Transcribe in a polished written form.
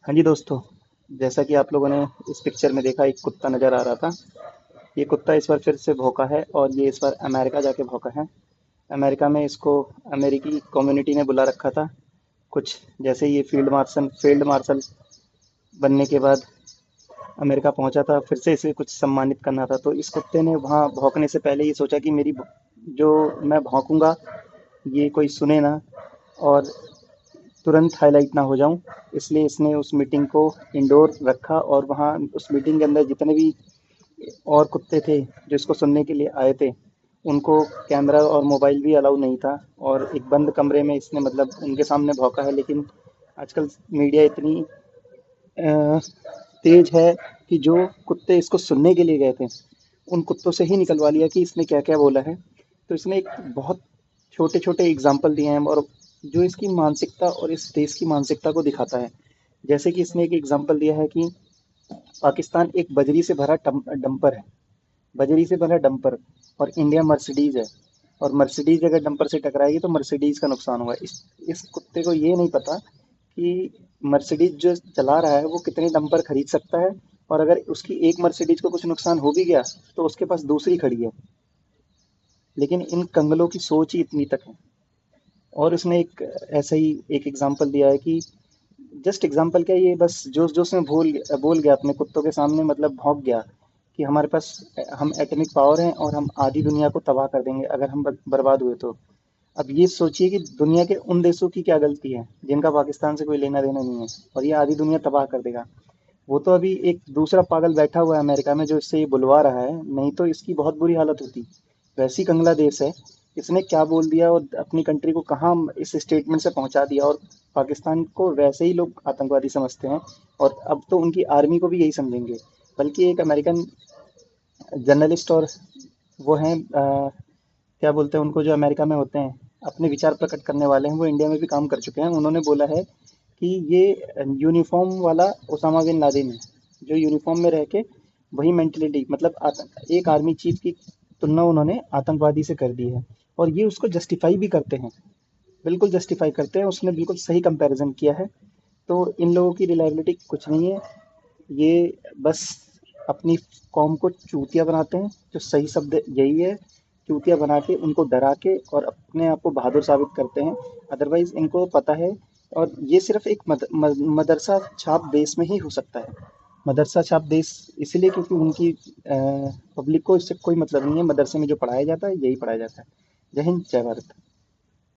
हाँ जी दोस्तों, जैसा कि आप लोगों ने इस पिक्चर में देखा, एक कुत्ता नज़र आ रहा था। ये कुत्ता इस बार फिर से भौंका है और ये इस बार अमेरिका जाके भौंका है। अमेरिका में इसको अमेरिकी कम्युनिटी ने बुला रखा था। कुछ जैसे ये फील्ड मार्शल बनने के बाद अमेरिका पहुंचा था, फिर से इसे कुछ सम्मानित करना था। तो इस कुत्ते ने वहाँ भौंकने से पहले ये सोचा कि जो मैं भौंकूंगा ये कोई सुने ना, और तुरंत हाईलाइट ना हो जाऊं। इसलिए इसने उस मीटिंग को इंडोर रखा और वहाँ उस मीटिंग के अंदर जितने भी और कुत्ते थे जो इसको सुनने के लिए आए थे, उनको कैमरा और मोबाइल भी अलाउ नहीं था। और एक बंद कमरे में इसने मतलब उनके सामने भौंका है। लेकिन आजकल मीडिया इतनी अ, तेज है कि जो कुत्ते इसको सुनने के लिए गए थे, उन कुत्तों से ही निकलवा लिया कि इसने क्या क्या बोला है। तो इसने एक बहुत छोटे छोटे एग्जाम्पल दिए हैं, और जो इसकी मानसिकता और इस देश की मानसिकता को दिखाता है। जैसे कि इसने एक एग्जाम्पल दिया है कि पाकिस्तान एक बजरी से भरा डंपर है, बजरी से भरा डंपर, और इंडिया मर्सिडीज है। और मर्सिडीज अगर डंपर से टकराएगी तो मर्सिडीज का नुकसान होगा। इस कुत्ते को ये नहीं पता कि मर्सिडीज जो चला रहा है वो कितने डंपर खरीद सकता है, और अगर उसकी एक मर्सिडीज को कुछ नुकसान हो भी गया तो उसके पास दूसरी खड़ी है। लेकिन इन कंगलों की सोच ही इतनी तक है। और उसने एक ऐसा ही एक एग्जाम्पल दिया है कि जस्ट एग्जाम्पल क्या, ये बस जोश जोश में बोल गया अपने कुत्तों के सामने, मतलब भौंक गया कि हमारे पास हम एटॉमिक पावर हैं और हम आधी दुनिया को तबाह कर देंगे अगर हम बर्बाद हुए तो। अब ये सोचिए कि दुनिया के उन देशों की क्या गलती है जिनका पाकिस्तान से कोई लेना देना नहीं है, और ये आधी दुनिया तबाह कर देगा। वो तो अभी एक दूसरा पागल बैठा हुआ है अमेरिका में जो इससे ये बुलवा रहा है, नहीं तो इसकी बहुत बुरी हालत होती। वैसी कंगला देश है, इसने क्या बोल दिया और अपनी कंट्री को कहाँ इस स्टेटमेंट से पहुंचा दिया। और पाकिस्तान को वैसे ही लोग आतंकवादी समझते हैं, और अब तो उनकी आर्मी को भी यही समझेंगे। बल्कि एक अमेरिकन जर्नलिस्ट, और वो हैं क्या बोलते हैं उनको, जो अमेरिका में होते हैं अपने विचार प्रकट करने वाले हैं, वो इंडिया में भी काम कर चुके हैं। उन्होंने बोला है कि ये यूनिफॉर्म वाला ओसामा बिन लादेन है, जो यूनिफॉर्म में रह के वही मेंटेलिटी, मतलब एक आर्मी चीफ की तुलना उन्होंने आतंकवादी से कर दी है। और ये उसको जस्टिफाई भी करते हैं, बिल्कुल जस्टिफाई करते हैं। उसने बिल्कुल सही कंपैरिजन किया है। तो इन लोगों की रिलायबिलिटी कुछ नहीं है। ये बस अपनी कौम को चूतिया बनाते हैं, जो सही शब्द यही है। चूतिया बना के उनको डरा के और अपने आप को बहादुर साबित करते हैं। अदरवाइज इनको पता है। और ये सिर्फ एक मदरसा छाप देश में ही हो सकता है। मदरसा छाप देश इसलिए क्योंकि उनकी पब्लिक को इससे कोई मतलब नहीं है। मदरसे में जो पढ़ाया जाता है यही पढ़ाया जाता है। जय हिंद, जय भारत।